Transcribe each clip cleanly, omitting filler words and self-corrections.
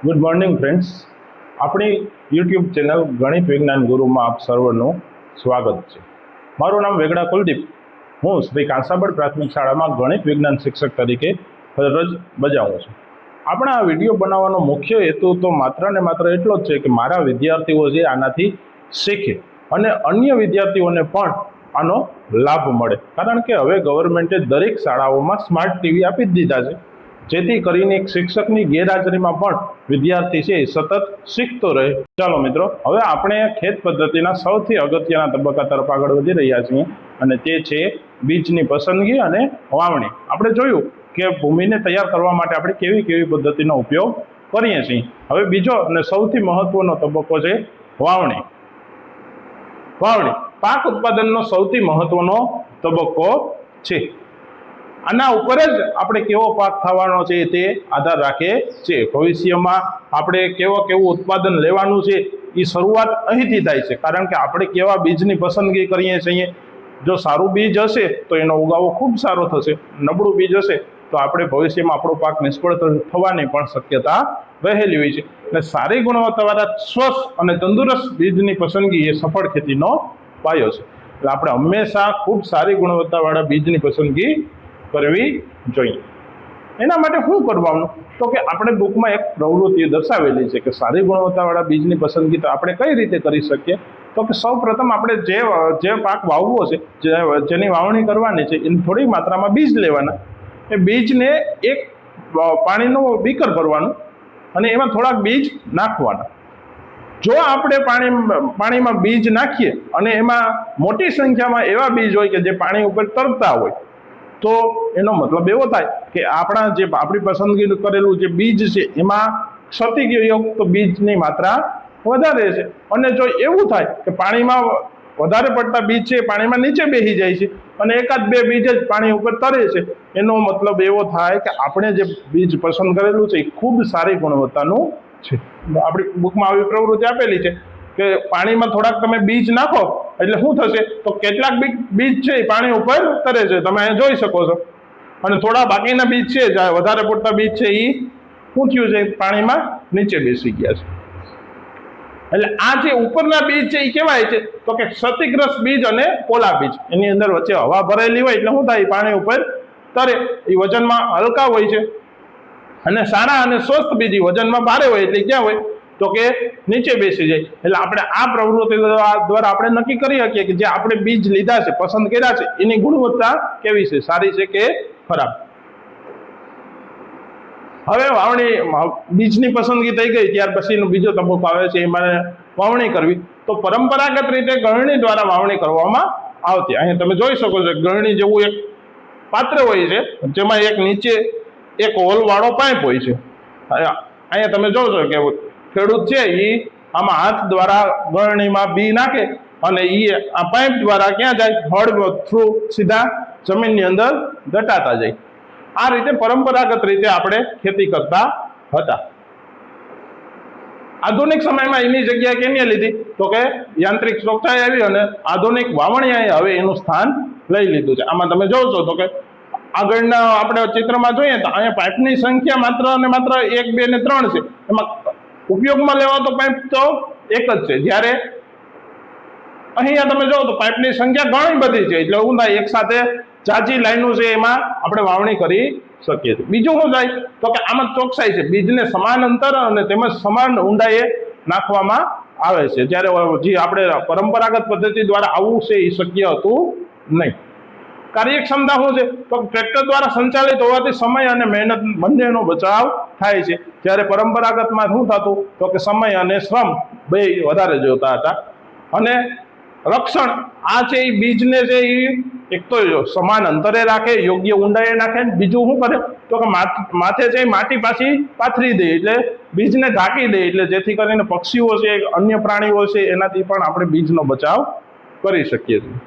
Good morning friends. આપણી YouTube channel ગણિત વિજ્ઞાન ગુરુમાં આપ સર્વનું સ્વાગત છે. મારું નામ વેગડા કુલદીપ. હું શ્રી કાંસાબડ પ્રાથમિક શાળામાં ગણિત વિજ્ઞાન શિક્ષક તરીકે ફરજ બજાવું છું. આપણા આ વિડીયો બનાવવાનો મુખ્ય હેતુ તો માત્ર ને માત્ર એટલો જ છે કે મારા વિદ્યાર્થીઓ જે આનાથી શીખે અને અન્ય વિદ્યાર્થીઓને પણ આનો લાભ મળે. કારણ કે હવે ગવર્મેન્ટે દરેક શાળાઓમાં સ્માર્ટ ટીવી આપી જ દીધા છે, જેથી કરીને એક શિક્ષકની ગેરહાજરીમાં પણ વિદ્યાર્થી છે સતત શીખતો રહે. ચાલો મિત્રો, હવે આપણે ખેત પદ્ધતિના સૌથી અગત્યના તબક્કા તરફ આગળ વધી રહ્યા છીએ અને તે છે બીજની પસંદગી અને વાવણી. આપણે જોયું કે ભૂમિને તૈયાર કરવા માટે આપણે કેવી કેવી પદ્ધતિનો ઉપયોગ કરીએ છીએ. હવે બીજો અને સૌથી મહત્વનો તબક્કો છે વાવણી. વાવણી પાક ઉત્પાદનનો સૌથી મહત્વનો તબક્કો છે. આના ઉપર જ આપણે કેવો પાક થવાનો છે તે આધાર રાખે છે. ભવિષ્યમાં આપણે કેવું ઉત્પાદન લેવાનું છે એ શરૂઆત અહીંથી થાય છે, કારણ કે આપણે કેવા બીજની પસંદગી કરીએ છીએ. જો સારું બીજ હશે તો એનો ઉગાવો ખૂબ સારો થશે, નબળું બીજ હશે તો આપણે ભવિષ્યમાં આપણો પાક નિષ્ફળ થવાની પણ શક્યતા રહેલી હોય છે. એટલે સારી ગુણવત્તાવાળા સ્વસ્થ અને તંદુરસ્ત બીજની પસંદગી એ સફળ ખેતીનો પાયો છે. એટલે આપણે હંમેશા ખૂબ સારી ગુણવત્તાવાળા બીજની પસંદગી કરવી જોઈએ. એના માટે શું કરવાનું તો કે આપણે બુકમાં એક પ્રવૃત્તિ દર્શાવેલી છે કે સારી ગુણવત્તાવાળા બીજની પસંદગી તો આપણે કઈ રીતે કરી શકીએ. તો કે સૌ પ્રથમ આપણે જે પાક વાવવો છે, જેની વાવણી કરવાની છે, એની થોડી માત્રામાં બીજ લેવાના. એ બીજને એક પાણીનું બીકર ભરવાનું અને એમાં થોડાક બીજ નાખવાના. જો આપણે પાણીમાં બીજ નાખીએ અને એમાં મોટી સંખ્યામાં એવા બીજ હોય કે જે પાણી ઉપર તરતા હોય, તો એનો મતલબ એવો થાય કે આપણી પસંદગી કરેલું જે બીજ છે એમાં ક્ષતિયુક્ત બીજની માત્રા વધારે છે. અને જો એવું થાય કે પાણીમાં વધારે પડતા બીજ છે પાણીમાં નીચે બેસી જાય છે અને એકાદ બે બીજ જ પાણી ઉપર તરે છે, એનો મતલબ એવો થાય કે આપણે જે બીજ પસંદ કરેલું છે એ ખૂબ સારી ગુણવત્તાનું છે. આપણી બુકમાં આવી પ્રવૃત્તિ આપેલી છે કે પાણીમાં થોડાક તમે બીજ નાખો એટલે શું થશે તો કેટલાક બીજ છે એ પાણી ઉપર તરે છે, તમે અહીંયા જોઈ શકો છો. અને થોડા બાકીના બીજ છે, વધારે પડતા બીજ છે એ શું થયું છે પાણીમાં નીચે બેસી ગયા છે. એટલે આ જે ઉપરના બીજ છે એ કેવાય છે તો કે ક્ષતિગ્રસ્ત બીજ અને પોલા બીજ. એની અંદર વચ્ચે હવા ભરેલી હોય એટલે શું થાય, પાણી ઉપર તરે. એ વજનમાં હલકા હોય છે. અને સારા અને સ્વસ્થ બીજ વજનમાં ભારે હોય એટલે ક્યાં હોય તો કે નીચે બેસી જાય. એટલે આપણે આ પ્રવૃત્તિ દ્વારા આપણે નક્કી કરી શકીએ કે જે આપણે બીજ લીધા છે, પસંદ કર્યા છે, એની ગુણવત્તા કેવી છે, સારી છે કે ખરાબ. હવે બીજની પસંદગી થઈ ગઈ, ત્યાર પછીનો બીજો તબક્કો આવે છે એમાં વાવણી કરવી. તો પરંપરાગત રીતે ગળણી દ્વારા વાવણી કરવામાં આવતી. અહીંયા તમે જોઈ શકો છો ગળણી જેવું એક પાત્ર હોય છે, જેમાં એક નીચે એક હોલ વાળો પાઇપ હોય છે. અહીંયા તમે જોશો કે ખેડૂત છે એ આમાં હાથ દ્વારા ગળણીમાં બી નાખે અને એ આ પાઇપ દ્વારા ક્યાં જાય, હળ થ્રુ સીધા જમીનની અંદર દટાતા જાય. આ રીતે પરંપરાગત રીતે આપણે ખેતી કરતા હતા. આધુનિક સમયમાં એની જગ્યાએ કેની લીધી તો કે યાંત્રિક ચોકસાઈ આવી અને આધુનિક વાવણીએ હવે એનું સ્થાન લઈ લીધું છે. આમાં તમે જોશો તો કે આગળના આપણે ચિત્રમાં જોઈએ તો અહીંયા પાઇપની સંખ્યા માત્ર અને માત્ર 1, 2 ને 3 છે. એમાં ઉપયોગમાં લેવાતો પાઇપ તો એક જ છે, જ્યારે અહીંયા તમે જોવો તો પાઇપની સંખ્યા ઘણી બધી છે. એટલે શું થાય, એક સાથે જાજી લાઈનો છે એમાં આપણે વાવણી કરી શકીએ છીએ. બીજું શું થાય તો કે આમાં ચોકસાઈ છે, બીજને સમાન અંતર અને તેમજ સમાન ઊંડાઈએ નાખવામાં આવે છે, જ્યારે જે આપણે પરંપરાગત પદ્ધતિ દ્વારા આવું છે એ શક્ય હતું નહીં. કાર્યક્ષમતા શું છે તો ટ્રેક્ટર દ્વારા સંચાલિત હોવાથી સમય અને મહેનત બંનેનો બચાવ થાય છે, જ્યારે પરંપરાગતમાં શું થતું તો કે સમય અને શ્રમ બે વધારે જોતા હતા. અને રક્ષણ આ છે એ બીજને છે એ એક તો સમાન અંતરે રાખે, યોગ્ય ઊંડાઈએ નાખે. બીજું શું કરે તો કે માથે છે માટી પાછી પાથરી દે, એટલે બીજને ઢાંકી દે, એટલે જેથી કરીને પક્ષીઓ છે, અન્ય પ્રાણીઓ છે, એનાથી પણ આપણે બીજનો બચાવ કરી શકીએ છીએ.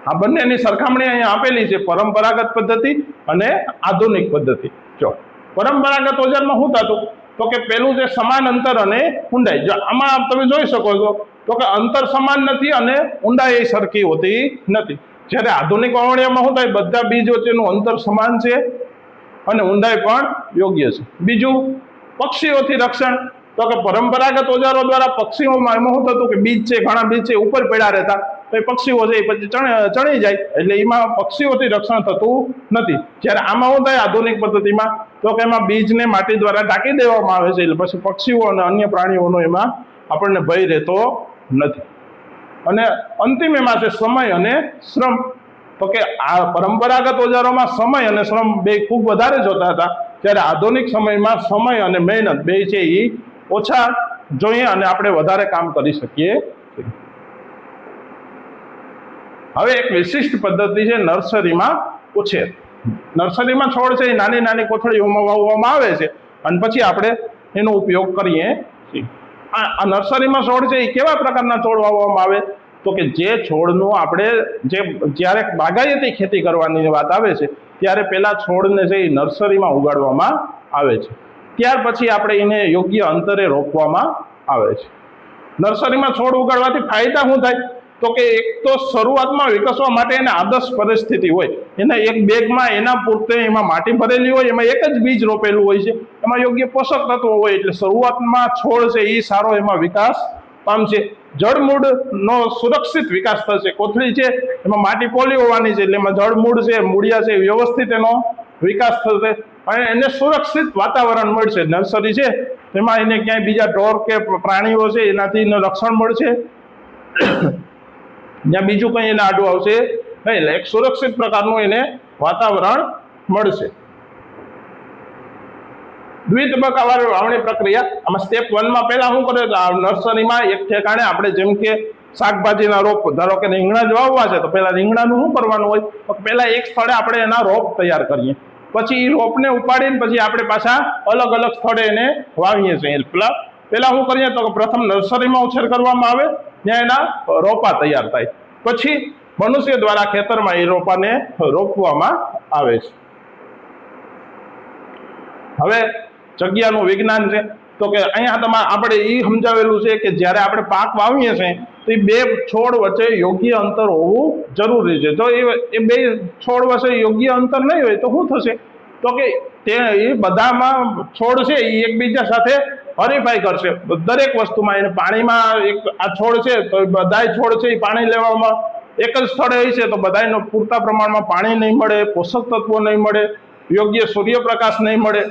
આ બંનેની સરખામણી અહીંયા આપેલી છે, પરંપરાગત પદ્ધતિ અને આધુનિક પદ્ધતિ. જો પરંપરાગત ઓજારમાં શું થતું તો કે પેલું છે સમાન અંતર અને ઊંડાઈ. જો આમાં તમે જોઈ શકો છો તો કે અંતર સમાન નથી અને ઊંડાઈ સરખી હોતી નથી. જ્યારે આધુનિક વાવણીમાં શું થાય, બધા બીજ વચ્ચેનું અંતર સમાન છે અને ઊંડાઈ પણ યોગ્ય છે. બીજું પક્ષીઓથી રક્ષણ, તો કે પરંપરાગત ઓજારો દ્વારા પક્ષીઓમાં એમાં શું થતું કે બીજ છે, ઘણા બીજ છે ઉપર પડ્યા રહેતા, તો એ પક્ષીઓ છે એ પછી ચણી જાય, એટલે એમાં પક્ષીઓથી રક્ષણ થતું નથી. જ્યારે આમાં શું થાય આધુનિક પદ્ધતિમાં, તો કે એમાં બીજને માટી દ્વારા ઢાંકી દેવામાં આવે છે, એટલે પછી પક્ષીઓ અને અન્ય પ્રાણીઓનો એમાં આપણને ભય રહેતો નથી. અને અંતિમ એમાં છે સમય અને શ્રમ. તો કે આ પરંપરાગત ઓજારોમાં સમય અને શ્રમ બે ખૂબ વધારે જોતા હતા, ત્યારે આધુનિક સમયમાં સમય અને મહેનત બે છે એ ઓછા જોઈએ અને આપણે વધારે કામ કરી શકીએ. હવે એક વિશિષ્ટ પદ્ધતિ છે નર્સરીમાં ઉછેર. નર્સરીમાં છોડ છે એ નાની નાની કોથળીઓમાં વાવવામાં આવે છે અને પછી આપણે એનો ઉપયોગ કરીએ છીએ. આ નર્સરીમાં છોડ છે એ કેવા પ્રકારના છોડ વાવવામાં આવે, તો કે જે છોડનું આપણે જ્યારે બાગાયતી ખેતી કરવાની વાત આવે છે ત્યારે પેલા છોડને છે એ નર્સરીમાં ઉગાડવામાં આવે છે, ત્યાર પછી આપણે એને યોગ્ય અંતરે રોપવામાં આવે છે. નર્સરીમાં છોડ ઉગાડવાથી ફાયદા શું થાય, તો કે એક તો શરૂઆતમાં વિકસવા માટે એને આદર્શ પરિસ્થિતિ હોય, એને એક બેગમાં એના પૂરતે એમાં માટી ભરેલી હોય, એમાં એક જ બીજ રોપેલું હોય છે, એમાં યોગ્ય પોષક તત્વો હોય, એટલે શરૂઆતમાં છોડ છે એ સારો એમાં વિકાસ પામશે. જળમૂળનો સુરક્ષિત વિકાસ થશે. કોથળી છે એમાં માટી પોલી હોવાની છે, એટલે એમાં જળમૂળ છે, મૂળિયા છે, વ્યવસ્થિત એનો વિકાસ થશે અને એને સુરક્ષિત વાતાવરણ મળશે. નર્સરી છે એમાં એને ક્યાંય બીજા ઢોર કે પ્રાણીઓ છે એનાથી એને રક્ષણ મળશે, જ્યાં બીજું કંઈ એને આડું આવશે નહીં, એટલે એક સુરક્ષિત પ્રકારનું એને વાતાવરણ મળશે. દ્વિતબક્કાવાર વાવણી પ્રક્રિયા. આમાં સ્ટેપ 1માં પહેલા શું કરે, નર્સરીમાં એક ઠેકાણે આપણે જેમ કે શાકભાજીના રોપ, ધારો કે રીંગણા જ વાવવા છે તો પહેલા રીંગણાનું શું કરવાનું હોય, તો પહેલા એક સ્થળે આપણે એના રોપ તૈયાર કરીએ, પછી એ રોપને ઉપાડીને પછી આપણે પાછા અલગ અલગ સ્થળે એને વાવીએ છીએ. પહેલા શું કરીએ તો પ્રથમ નર્સરીમાં ઉછેર કરવામાં આવે, ત્યાં એના રોપા તૈયાર થાય, પછી મનુષ્ય દ્વારા ખેતરમાં એ રોપાને રોપવામાં આવે છે. હવે જગ્યાનું વિજ્ઞાન છે, તો કે અહીંયા આપણે એ સમજાવેલું છે કે જ્યારે આપણે પાક વાવીએ છીએ તો એ બે છોડ વચ્ચે યોગ્ય અંતર હોવું જરૂરી છે. જો એ બે છોડ વચ્ચે યોગ્ય અંતર નહીં હોય તો શું થશે, તો કે તે એ બધામાં છોડ છે એ એકબીજા સાથે હરીફાઈ કરશે દરેક વસ્તુમાં. એને પાણીમાં એક આ છોડ છે તો બધાય છોડ છે એ પાણી લેવામાં એક જ સ્થળે હોય છે તો બધાને પૂરતા પ્રમાણમાં પાણી નહીં મળે, પોષક તત્વો નહીં મળે, યોગ્ય સૂર્યપ્રકાશ નહીં મળે,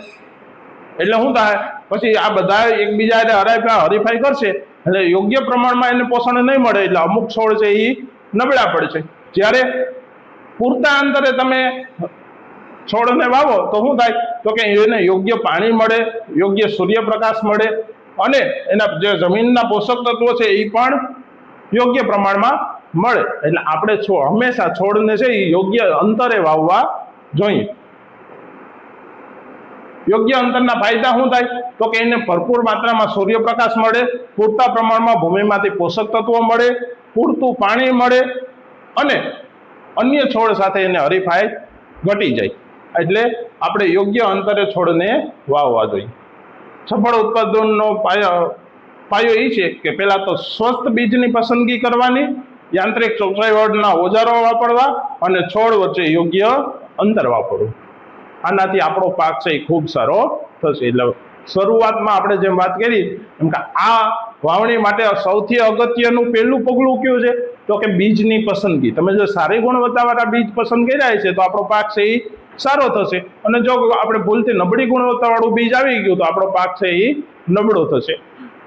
એટલે શું થાય પછી આ બધા એકબીજા હરીફાઈ કરશે એટલે યોગ્ય પ્રમાણમાં એને પોષણ નહીં મળે, એટલે અમુક છોડ છે એ નબળા પડશે. જ્યારે પૂરતા અંતરે તમે છોડને વાવો તો શું થાય, તો કે એને યોગ્ય પાણી મળે, યોગ્ય સૂર્યપ્રકાશ મળે અને એના જે જમીનના પોષક તત્વો છે એ પણ યોગ્ય પ્રમાણમાં મળે. એટલે આપણે હંમેશા છોડને છે એ યોગ્ય અંતરે વાવવા જોઈએ. યોગ્ય અંતરના ફાયદા શું થાય, તો કે એને ભરપૂર માત્રામાં સૂર્યપ્રકાશ મળે, પૂરતા પ્રમાણમાં ભૂમિમાંથી પોષક તત્વો મળે, પૂરતું પાણી મળે અને અન્ય છોડ સાથે એને હરીફાઈ ઘટી જાય. એટલે આપણે યોગ્ય અંતરે છોડને વાવવા જોઈએ. સફળ ઉત્પાદનનો પાયો એ છે કે પહેલાં તો સ્વસ્થ બીજની પસંદગી કરવાની, યાંત્રિક ચોકસાઈવાળા ઓજારો વાપરવા અને છોડ વચ્ચે યોગ્ય અંતર વાપરવું. આનાથી આપણો પાક છે એ ખૂબ સારો થશે. એટલે શરૂઆતમાં આપણે જેમ વાત કરી એમ કે આ વાવણી માટે સૌથી અગત્યનું પહેલું પગલું કયું છે, તો કે બીજની પસંદગી. તમે જો સારી ગુણવત્તાવાળા બીજ પસંદ કર્યા છે તો આપણો પાક છે એ સારો થશે, અને જો આપણે ભૂલથી નબળી ગુણવત્તાવાળું બીજ આવી ગયું તો આપણો પાક છે એ નબળો થશે.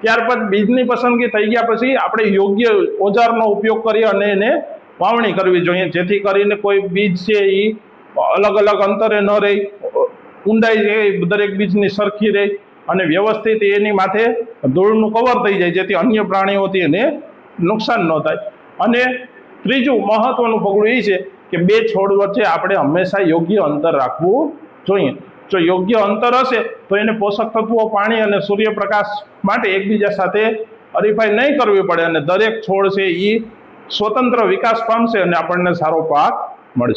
ત્યારબાદ બીજની પસંદગી થઈ ગયા પછી આપણે યોગ્ય ઓજારનો ઉપયોગ કરી અને એને વાવણી કરવી જોઈએ, જેથી કરીને કોઈ બીજ છે એ અલગ અલગ અંતરે ન રહી, ઊંડાઈ છે દરેક બીજની સરખી રહી અને વ્યવસ્થિત એની માથે ધૂળનું કવર થઈ જાય, જેથી અન્ય પ્રાણીઓથી એને નુકસાન ન થાય. અને ત્રીજું મહત્વનું પગલું એ છે કે બે છોડ વચ્ચે આપણે હંમેશા યોગ્ય અંતર રાખવું જોઈએ. જો યોગ્ય અંતર હશે તો એને પોષક તત્વો, પાણી અને સૂર્યપ્રકાશ માટે એકબીજા સાથે હરીફાઈ નહીં કરવી પડે અને દરેક છોડ છે એ સ્વતંત્ર વિકાસ પામશે અને આપણને સારો પાક